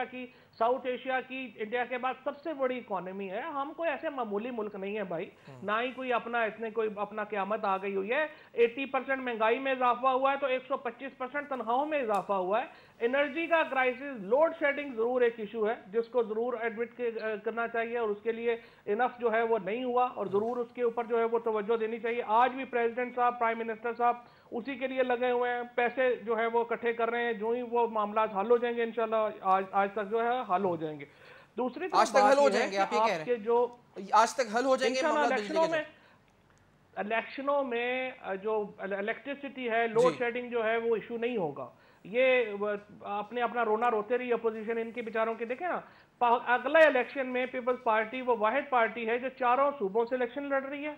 की, south Asia की India के बाद सबसे बड़ी इकोनॉमी है। हम कोई ऐसे मामूली मुल्क नहीं है भाई, ना ही कोई अपना इतने कोई अपना क़यामत आ गई हुई है। 80% महंगाई में इजाफा हुआ है तो 125% तनख्वाहों में इजाफा हुआ है। एनर्जी का क्राइसिस, लोड शेडिंग जरूर एक इशू है जिसको जरूर एडमिट करना चाहिए, और उसके लिए इनफ जो है वो नहीं हुआ, और जरूर उसके ऊपर जो है वो तवज्जो देनी चाहिए। आज भी प्रेसिडेंट साहब, प्राइम मिनिस्टर साहब उसी के लिए लगे हुए हैं, पैसे जो है वो इकट्ठे कर रहे हैं। जो ही वो मामला हल हो जाएंगे इंशाल्लाह, आज तक जो है हल हो जाएंगे। दूसरी तरफ आज तक हल हो जाएंगे, आप ये कह रहे हैं? जो आज तक हल हो जाएंगे मामला बिजली के? इलेक्शनों में जो इलेक्ट्रिसिटी है, लोड शेडिंग जो है वो इशू नहीं होगा। ये अपने अपना रोना रोते रही अपोजिशन, इनके विचारों के देखें ना। अगला इलेक्शन में पीपल्स पार्टी वो वाहिद पार्टी है जो चारों सूबों से इलेक्शन लड़ रही है।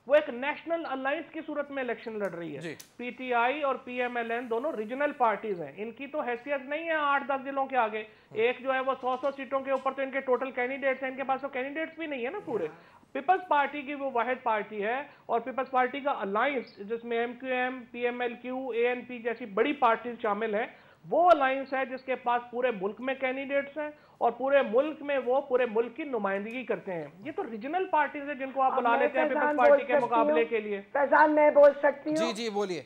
वो एक नेशनल अलायंस की सूरत में इलेक्शन लड़ रही है। पीटीआई और पीएमएलएन दोनों रीजनल पार्टीज हैं, इनकी तो हैसियत नहीं है 8-10 जिलों के आगे। एक जो है वो 100 सीटों के ऊपर तो इनके टोटल कैंडिडेट्स हैं, इनके पास तो कैंडिडेट्स भी नहीं है ना पूरे। पीपल्स पार्टी की वो वाहिद पार्टी है, और पीपल्स पार्टी का अलायंस जिसमें एमक्यूएम, पीएमएलक्यू, एएनपी जैसी बड़ी पार्टी शामिल है, वो अलायंस है जिसके पास पूरे मुल्क में कैंडिडेट्स हैं और पूरे मुल्क में वो पूरे मुल्क की नुमाइंदगी करते हैं। ये तो रीजनल पार्टीज है जिनको आप बुला लेते हैं पीपल्स पार्टी के मुकाबले के लिए। फैजान, मैं बोल सकती हूँ? जी जी बोलिए।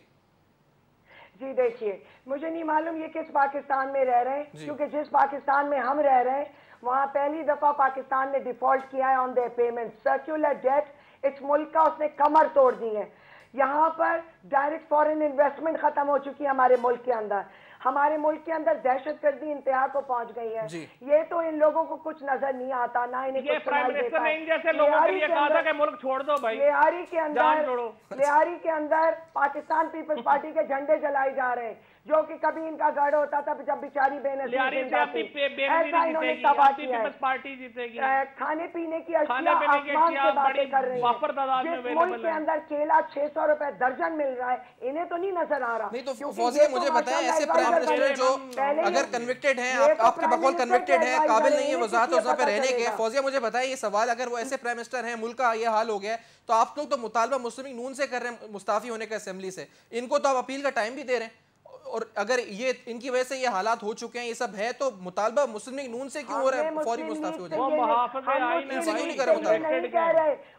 जी देखिए, मुझे नहीं मालूम ये किस पाकिस्तान में रह रहे हैं, क्योंकि जिस पाकिस्तान में हम रह रहे हैं वहां पहली दफा पाकिस्तान ने डिफॉल्ट किया है on their payment. Circular debt इस मुल्क का उसने कमर तोड़ दी है। यहाँ पर डायरेक्ट फॉरेन इन्वेस्टमेंट खत्म हो चुकी है हमारे मुल्क के अंदर। हमारे मुल्क के अंदर दहशतगर्दी इंतहा को पहुंच गई है। ये तो इन लोगों को कुछ नजर नहीं आता, ना इन्हें कुछ सुनाई देता है। जैसे लोगों के लिए कहा था कि मुल्क छोड़ दो भाई। लिहारी के अंदर पाकिस्तान पीपल्स पार्टी के झंडे जलाए जा रहे हैं, जो कि कभी इनका गढ़ होता था जब बेचारी बेनजीर ऐसा इन्होंने तबाह किया है। खाने पीने की अशिया आसमान से बातें कर रही है। जिस मुल्क के अंदर केला 600 रुपए दर्जन मिल रहा है, इन्हें तो नहीं नजर आ रहा। नहीं तो फौजिया मुझे बताएं, ऐसे प्राइम मिनिस्टर जो अगर कन्विक्टेड हैं, आपके बकौल कन्विक्टेड है, काबिल नहीं है वजारत वज़ा पे रहने के, फौजिया मुझे बताएं ये सवाल, अगर वो ऐसे प्राइम मिनिस्टर हैं, मुल्क का ये हाल हो गया है, तो आप लोग तो मुतालबा मुस्लिम लीग नून से कर रहे हैं मुस्ताफी होने का असेंबली से, इनको तो आप अपील का टाइम भी दे रहे हैं, और अगर ये इनकी वजह से ये हालात हो चुके हैं, ये सब है, तो मुतालबा मुस्लिम लीग नून से क्यों हो रहा है फौरी मुस्ताफी हो जाए?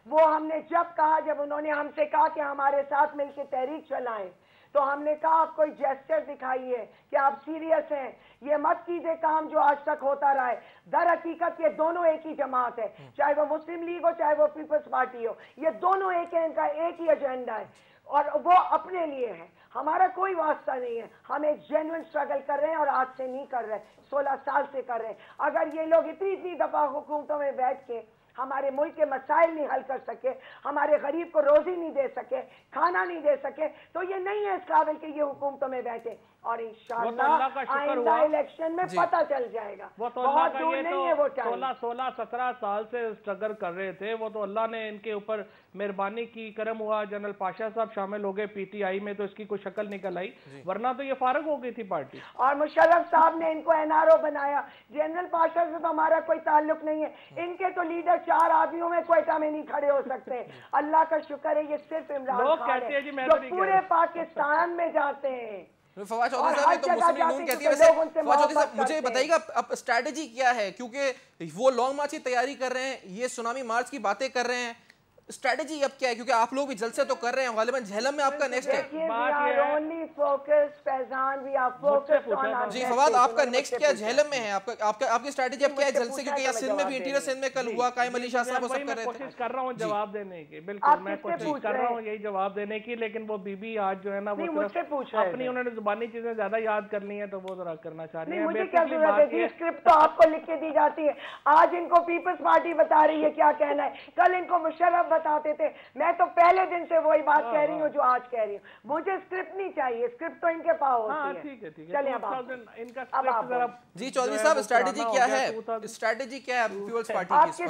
वो हमने जब कहा, जब उन्होंने हमसे कहा कि हमारे साथ मिलकर तहरीक चलाएं, तो हमने कहा आप कोई जेस्चर दिखाइए कि आप सीरियस हैं, ये मत कीजिए काम जो आज तक होता रहा है। दर हकीकत ये दोनों एक ही जमात है, चाहे वो मुस्लिम लीग हो चाहे वो पीपल्स पार्टी हो, ये दोनों एक है, इनका एक ही एजेंडा है और वो अपने लिए है, हमारा कोई वास्ता नहीं है। हम एक जेन्युइन स्ट्रगल कर रहे हैं और आज से नहीं कर रहे, 16 साल से कर रहे हैं। अगर ये लोग इतनी दफा हुकूमतों में बैठ के हमारे मुल्क के मसाइल नहीं हल कर सके, हमारे गरीब को रोजी नहीं दे सके, खाना नहीं दे सके, तो ये नहीं है इस काबिल के ये हुकूमतों में बैठे। और इंशाअल्लाह आइंदा इलेक्शन में पता चल जाएगा। वो तो बहुत दूर नहीं है वो टाइम। 16-17 साल से स्ट्रगल कर रहे थे, वो तो अल्लाह ने इनके ऊपर मेहरबानी की, करम हुआ, जनरल पाशा साहब शामिल हो गए पीटीआई में, तो इसकी कोई शक्ल निकल आई, वरना तो ये फारग हो गई थी पार्टी। और मुशर्रफ साहब ने इनको एनआरओ बनाया। जनरल पाशा से तो हमारा कोई ताल्लुक नहीं है, इनके तो लीडर 4 आदमियों में क्वेटा में नहीं खड़े हो सकते। अल्लाह का शुक्र है ये सिर्फ इमरान खान है जो पूरे पाकिस्तान में जाते हैं। फवाद चौधरी साहब, तो मुस्लिम लीग नून कहती है, वैसे फवाद चौधरी साहब मुझे बताइएगा अब स्ट्रैटेजी क्या है, क्योंकि वो लॉन्ग मार्च की तैयारी कर रहे हैं, ये सुनामी मार्च की बातें कर रहे हैं, स्ट्रैटेजी अब क्या है, क्योंकि आप लोग भी जलसे तो कर रहे हैं, गालिबन झेलम में आपका नेक्स्ट है। जी फवाद, आपका नेक्स्ट क्या झेलम में है, आपकी स्ट्रैटेजी अब क्या है जलसे, क्योंकि यहाँ सिंध में भी इंटीरियर सिंध में कल हुआ, कायम अली शाह साहब सब कर रहे थे। कोशिश कर रहा हूँ जवाब देने की, बिल्कुल मैं कोशिश कर रहा हूँ यही जवाब देने की, लेकिन वो बीबी आज जो है ना वो अपनी उन्होंने जुबानी चीजें ज्यादा याद कर ली है, तो वो जरा करना चाह रही है। मुझे क्या जरूरत है, स्क्रिप्ट तो आपको लिख के दी जाती है। आज इनको पीपल्स पार्टी बता रही है क्या कहना है, कल इनको मुशर्रफ बताते थे। मैं तो पहले दिन से वही बात कह रही हूँ जो आज कह रही हूँ, मुझे स्क्रिप्ट नहीं चाहिए, स्क्रिप्ट तो इनके पास होती है। ठीक है चलिए अब जी चौधरी साहब, स्ट्रैटेजी क्या है, स्ट्रैटेजी क्या है पीपल्स पार्टी की?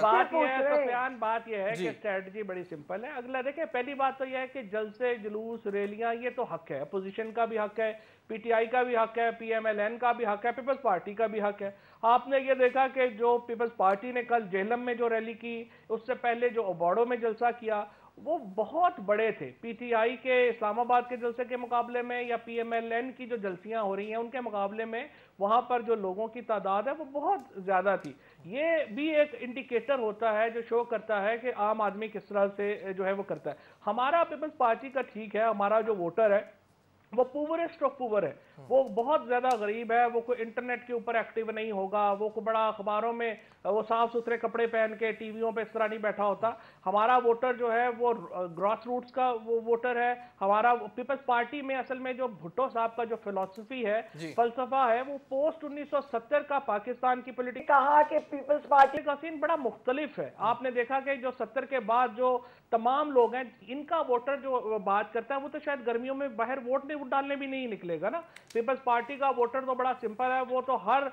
बात यह है कि स्ट्रैटेजी बड़ी सिंपल है। अगला देखिए, पहली बात तो यह है कि जलसे, जुलूस, रैलियां, ये तो हक है, अपोजिशन का भी हक है, पीटीआई का भी हक है, पीएमएलएन का भी हक है, पीपल्स पार्टी का भी हक है। आपने ये देखा कि जो पीपल्स पार्टी ने कल झेलम में जो रैली की, उससे पहले जो ओबाड़ो में जलसा किया, वो बहुत बड़े थे। पीटीआई के इस्लामाबाद के जलसे के मुकाबले में या पीएमएलएन की जो जलसियां हो रही हैं उनके मुकाबले में वहां पर जो लोगों की तादाद है वो बहुत ज्यादा थी। ये भी एक इंडिकेटर होता है जो शो करता है कि आम आदमी किस तरह से जो है वो करता है। हमारा पीपल्स पार्टी का ठीक है, हमारा जो वोटर है वो पुअरेस्ट ऑफ पुअर है, वो बहुत ज्यादा गरीब है, वो कोई इंटरनेट के ऊपर एक्टिव नहीं होगा, वो कोई बड़ा अखबारों में वो साफ सुथरे कपड़े पहन के टीवियों पे इस तरह नहीं बैठा होता। हमारा वोटर जो है वो ग्रास रूट्स का वो वोटर है। हमारा पीपल्स पार्टी में असल में जो भुट्टो साहब का जो फिलॉसफी है, फलसफा है, वो पोस्ट 1970 का पाकिस्तान की पॉलिटिक्स कहा कि पीपल्स पार्टी का सीन बड़ा मुख्तलिफ है। आपने देखा कि जो 70 के बाद जो तमाम लोग हैं, इनका वोटर जो बात करता है वो तो शायद गर्मियों में बाहर वोट डालने भी नहीं निकलेगा ना। पीपल्स पार्टी का वोटर तो बड़ा सिंपल है, वो तो हर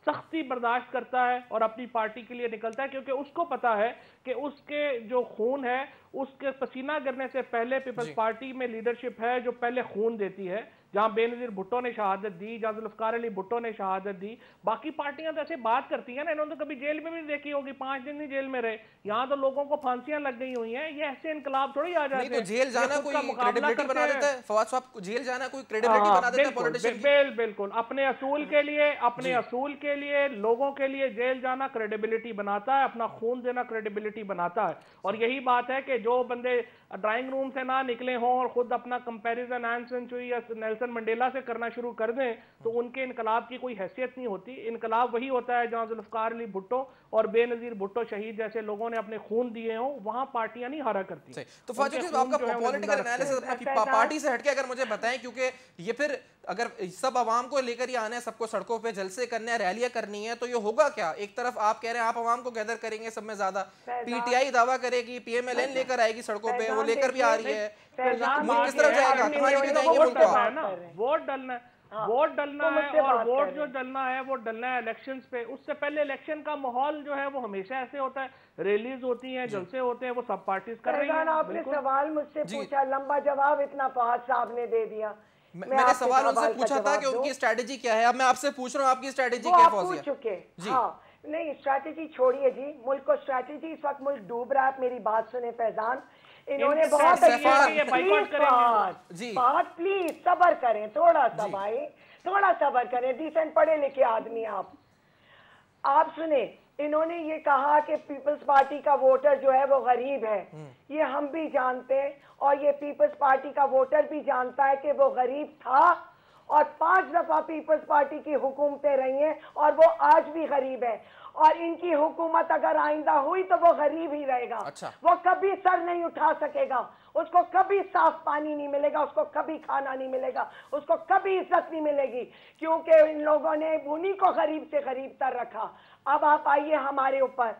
सख्ती बर्दाश्त करता है और अपनी पार्टी के लिए निकलता है, क्योंकि उसको पता है कि उसके जो खून है उसके पसीना गिरने से पहले पीपल्स पार्टी में लीडरशिप है जो पहले खून देती है। जहां बेनजीर भुट्टो ने शहादत दी, जहां जुल्फकार अली भुट्टो ने शहादत दी, बाकी पार्टियां तो ऐसे बात करती हैं ना, इन्होंने तो कभी जेल में भी देखी होगी, 5 दिन ही जेल में रहे। यहाँ तो लोगों को फांसियां लग गई हुई हैं, ये ऐसे इनकलाब थोड़ी आ जाते हैं। तो जेल जाना कोई क्रेडिबिलिटी बना देता है फवाद साहब, जेल जाना कोई क्रेडिबिलिटी बना देता है पॉलिटिशियन। बिल्कुल अपने असूल के लिए लोगों के लिए जेल जाना क्रेडिबिलिटी बनाता है, अपना खून देना क्रेडिबिलिटी बनाता है। और यही बात है कि जो बंदे ड्राइंग रूम से ना निकले हों और खुद अपना कंपैरिजन एन सेंचुरी या नेल्सन मंडेला से करना शुरू कर दें तो उनके इनकलाब की कोई हैसियत नहीं होती। इनकलाब वही होता है जहां जुल्फकार अली भुट्टो और बेनजीर भुट्टो शहीद जैसे लोगों ने अपने खून दिए हों, वहां पार्टियां नहीं हारा करती। तो फाजिल आपका पॉलिटिकल एनालिसिस अपनी पार्टी से हटके अगर मुझे बताएं, क्योंकि ये फिर अगर सब आवाम को लेकर ही आना है, सबको सड़कों पे जलसे करने हैं, रैलियां करनी है, तो ये होगा क्या? एक तरफ आप कह रहे हैं आप आवाम को गैदर करेंगे सब में ज्यादा, पीटीआई दावा करेगी पीएमएलएन लेकर आएगी सड़कों पे, वो लेकर भी आ रही है, मुल्क किस तरफ जाएगा? कहां लेके जाएंगे मुल्क को? वोट डलना है और वोट जो डलना है वो डलना है इलेक्शंस पे। उससे पहले इलेक्शन का माहौल जो है वो हमेशा ऐसे होता है, रैलीज होती हैं, जलसे होते हैं, वो सब पार्टीज कर रही हैं। आपने सवाल मुझसे पूछा, लंबा जवाब इतना फहद साहब ने दे दिया। मैंने सवाल उनसे पूछा था कि उनकी स्ट्रेटेजी क्या है, अब मैं आपसे पूछ रहा हूँ आपकी स्ट्रेटेजी क्या है फौजिया? चुके हाँ, नहीं स्ट्रेटेजी छोड़िए जी, मुल्क को स्ट्रेटेजी, इस वक्त मुल्क डूब रहा है। मेरी बात सुने फैजान, इन्होंने बहुत बात प्लीज सबर करें, थोड़ा सा भाई, थोड़ा सबर करें, डिसेंट पढ़े लिखे आदमी आप सुने। इन्होंने ये कहा कि पीपल्स पार्टी का वोटर जो है वो गरीब है, ये हम भी जानते हैं और ये पीपल्स पार्टी का वोटर भी जानता है कि वो गरीब था और 5 दफा पीपल्स पार्टी की हुकूमतें रही हैं और वो आज भी गरीब है। और इनकी हुकूमत अगर आइंदा हुई तो वो गरीब ही रहेगा। अच्छा। वो कभी सर नहीं उठा सकेगा, उसको कभी साफ पानी नहीं मिलेगा, उसको कभी खाना नहीं मिलेगा, उसको कभी इज्जत नहीं मिलेगी, क्योंकि इन लोगों ने उन्हीं को गरीब से गरीब तर रखा। अब आप आइए हमारे ऊपर,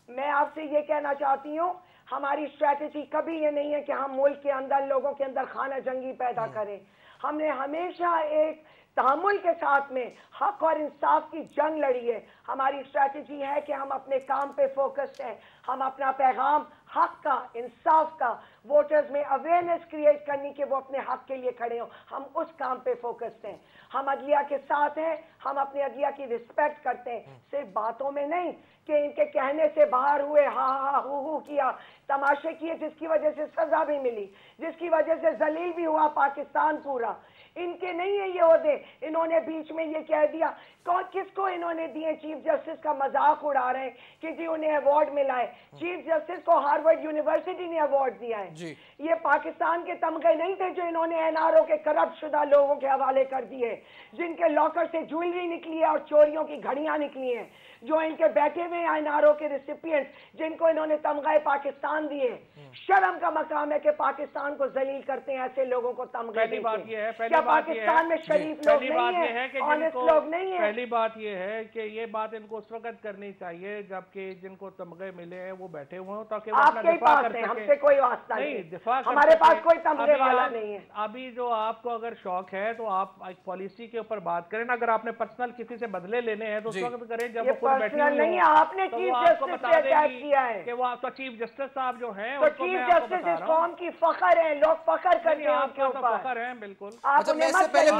मैं आपसे ये कहना चाहती हूँ, हमारी स्ट्रैटेजी कभी ये नहीं है कि हम मुल्क के अंदर लोगों के अंदर खाना जंगी पैदा करें। हमने हमेशा एक तहम्मुल के साथ में हक और इंसाफ की जंग लड़ी है। हमारी स्ट्रैटेजी है कि हम अपने काम पे फोकस्ड हैं, हम अपना पैगाम हक का, इंसाफ का, वोटर्स में अवेयरनेस क्रिएट करनी कि वो अपने हक के लिए खड़े हों, हम उस काम पे फोकस्ड हैं। हम अदलिया के साथ हैं, हम अपने अदलिया की रिस्पेक्ट करते हैं, सिर्फ बातों में नहीं कि इनके कहने से बाहर हुए, हा हा हू किया, तमाशे किए, जिसकी वजह से सजा भी मिली, जिसकी वजह से जलील भी हुआ पाकिस्तान पूरा। इनके नहीं है ये ओहदे, इन्होंने बीच में ये कह दिया, कौन किसको इन्होंने दिए? चीफ जस्टिस का मजाक उड़ा रहे हैं कि जी उन्हें अवार्ड मिला है। चीफ जस्टिस को हार्वर्ड यूनिवर्सिटी ने अवार्ड दिया है। ये पाकिस्तान के तमगे नहीं थे जो इन्होंने एनआरओ के करप्ट शुदा लोगों के हवाले कर दिए, जिनके लॉकर से ज्वेलरी निकली है और चोरियों की घड़ियां निकली हैं, जो इनके बैठे हुए एनआरओ के रिसिपिएंट, जिनको इन्होंने तमगे पाकिस्तान दिए। शर्म का मकाम है कि पाकिस्तान को जलील करते हैं ऐसे लोगों को तमगे। पहली बात ये है, क्या पाकिस्तान में शरीफ लोग नहीं है, ऑनेस्ट लोग नहीं है? पहली बात ये है कि ये बात इनको उस वक्त करनी चाहिए जबकि जिनको तमगे मिले हैं वो बैठे हुए हों, ताकि वो अपना दिफा कर सकें। हमसे कोई वास्ता नहीं, दिफा हमारे पास कोई तमगे वाला नहीं है। अभी जो आपको अगर शौक है तो आप एक पॉलिसी के ऊपर बात करें ना, अगर आपने पर्सनल किसी से बदले लेने हैं तो उस वक्त करें जब वो खुद बैठे नहीं। आपने चीफ जस्टिस से अटैक किया है कि वो आपका चीफ जस्टिस साहब जो हैं, तो चीफ जस्टिस इस कौम की फखर है, लोग फखर करते हैं उनके ऊपर, फखर है बिल्कुल। अच्छा, मैं इससे पहले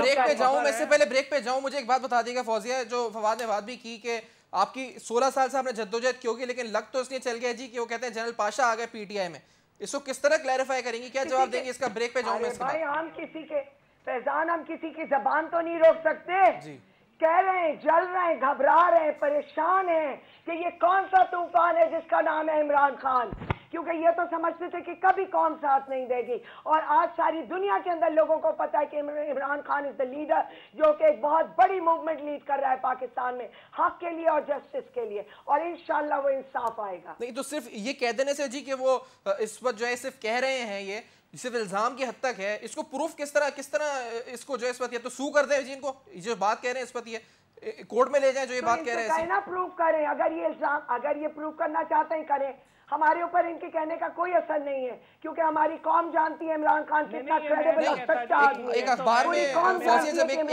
ब्रेक पे जाऊं, मुझे एक बात बता दीजिएगा फौजिया, जो फवाद ने बात भी की कि आपकी 16 साल से आपने जद्दोजहद क्यों की, लेकिन लग तो इसलिए चल गया जी कि वो कहते हैं जनरल पाशा आ गए पीटीआई में। इसको किस तरह क्लैरिफाई करेंगे, क्या जवाब देंगे इसका? ब्रेक पे जाऊं मैं इसके भाई, हम किसी के फैजान, हम किसी की जबान तो नहीं रोक सकते जी। कह रहे हैं, जल रहे हैं, घबरा रहे हैं, परेशान हैं कि ये कौन सा तूफान है जिसका नाम है इमरान खान, क्योंकि ये तो समझते थे कि कभी कौम साथ नहीं देगी। और आज सारी दुनिया के अंदर लोगों को पता है कि Imran Khan is the leader जो कि एक बहुत बड़ी मूवमेंट लीड कर रहा है पाकिस्तान में हक के लिए और जस्टिस के लिए, और इंशाल्लाह वो इंसाफ आएगा। नहीं तो सिर्फ ये कह देने से जी कि वो इस वक्त जो है सिर्फ कह रहे हैं, ये सिर्फ इल्जाम की हद तक है, इसको प्रूफ किस तरह इसको जो है इस वक्त, या तो सू कर दें जी इनको, जो बात कह रहे हैं इस वक्त ये कोर्ट में ले जाएं जो ये बात कह रहे हैं, ना प्रूफ करें। अगर ये इल्जाम, अगर ये प्रूफ करना चाहते हैं करें, हमारे ऊपर इनके कहने का कोई असर नहीं है, क्योंकि हमारी कौम जानती है इमरान खान कितना क्रेडिबल और सच्चा आदमी है। एक अखबार में जब एक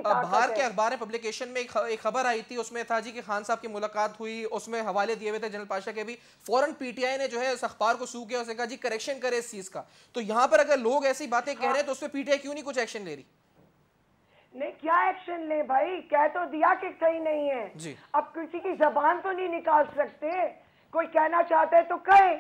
बाहर के अखबार पब्लिकेशन में एक खबर आई थी, उसमें था जी कि खान साहब की मुलाकात हुई, उसमें हवाले दिए हुए थे जनरल पाशा के भी, फौरन पीटीआई ने जो है उस अखबार को सू किया, उसने कहा जी करेक्शन करे इस चीज का। तो यहाँ पर अगर लोग ऐसी बातें कह रहे हैं तो उसमें पीटीआई क्यों नहीं कुछ एक्शन ले रही? नहीं, क्या एक्शन ले भाई, कह तो दिया कि सही नहीं है जी। अब किसी की जबान तो नहीं निकाल सकते, कोई कहना चाहते है तो कहे,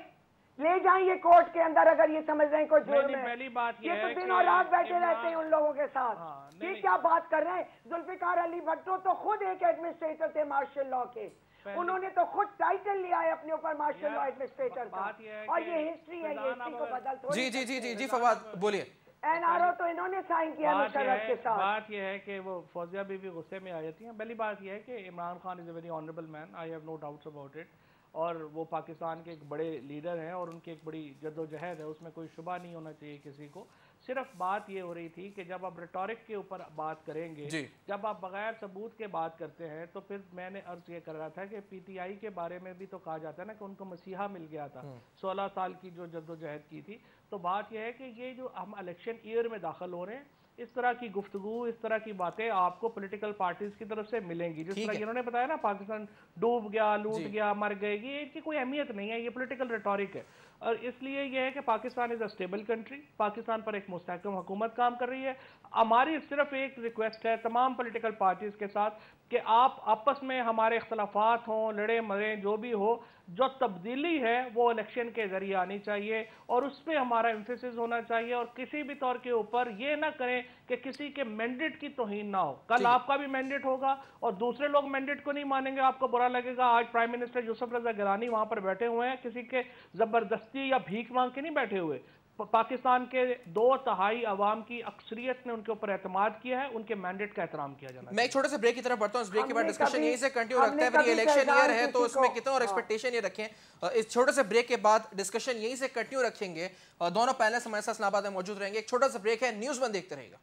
ले जाएंगे कोर्ट के अंदर अगर ये समझ रहे हैं कोई जुर्म है। पहली बात ये तो दिन और रात बैठे रहते हैं उन लोगों के साथ। ये क्या बात कर रहे हैं? जुल्फिकार अली भट्टो तो खुद एक एडमिनिस्ट्रेटर थे मार्शल लॉ के, उन्होंने तो खुद टाइटल लिया है अपने ऊपर मार्शल लॉ एडमिनिस्ट्रेटर का, और ये हिस्ट्री है, ये हिस्ट्री को बदल थोड़ी। जी जी जी जी जी फवाद बोलिए। एनआरओ तो इन्होंने साइन किया मुशर्रफ के साथ। बात यह है कि वो फौजिया भी गुस्से में आ जाती हैं। पहली बात यह है कि Imran Khan is a very honourable man, I have no doubts about it, और वो पाकिस्तान के एक बड़े लीडर हैं और उनकी एक बड़ी जद्दोजहद है, उसमें कोई शुबा नहीं होना चाहिए किसी को। सिर्फ बात ये हो रही थी कि जब आप रिटोरिक के ऊपर बात करेंगे, जब आप बगैर सबूत के बात करते हैं, तो फिर मैंने अर्ज ये कर रहा था कि पीटीआई के बारे में भी तो कहा जाता है ना कि उनको मसीहा मिल गया था 16 साल की जो जद्दोजहद की थी। तो बात यह है कि ये जो हम इलेक्शन ईयर में दाखिल हो रहे हैं, इस तरह की गुफ्तगू, इस तरह की बातें आपको पॉलिटिकल पार्टीज की तरफ से मिलेंगी। जिस तरह इन्होंने बताया ना पाकिस्तान डूब गया, लूट गया, मर गए, ये इनकी कोई अहमियत नहीं है, ये पॉलिटिकल रेटोरिक है। और इसलिए यह है कि Pakistan is a stable country, Pakistan पर एक मुस्तहकम हुकूमत काम कर रही है। हमारी सिर्फ एक रिक्वेस्ट है तमाम पॉलिटिकल पार्टीज के साथ कि आप आपस में, हमारे इख्तलाफात हों, लड़े मरे जो भी हो, जो तब्दीली है वो इलेक्शन के जरिए आनी चाहिए और उस पर हमारा एम्फेसिस होना चाहिए, और किसी भी तौर के ऊपर ये ना करें कि किसी के मैंडेट की तौहीन ना हो। कल आपका भी मैंडेट होगा और दूसरे लोग मैंडेट को नहीं मानेंगे, आपको बुरा लगेगा। आज प्राइम मिनिस्टर यूसुफ रजा गिलानी वहां पर बैठे हुए हैं, किसी के जबरदस्ती या भीख मांग के नहीं बैठे हुए। पाकिस्तान के 2/3 अवाम की अक्सरियत ने उनके ऊपर एतमाद किया है, उनके मैंडेट का एहतराम किया जाना। मैं एक छोटे से ब्रेक की तरफ बढ़ता हूं, इस ब्रेक के बाद डिस्कशन यहीं से कंटिन्यू रखते हैं। ये इलेक्शन ईयर है तो उसमें कितना और एक्सपेक्टेशन ये रखें, इस छोटे से ब्रेक के बाद डिस्कशन यहीं से कंटिन्यू रखेंगे। दोनों पैनलिस्ट हमारे साथ इस्लामाबाद में मौजूद रहेंगे। एक छोटा सा ब्रेक है, न्यूज़ 1 देखते रहेगा।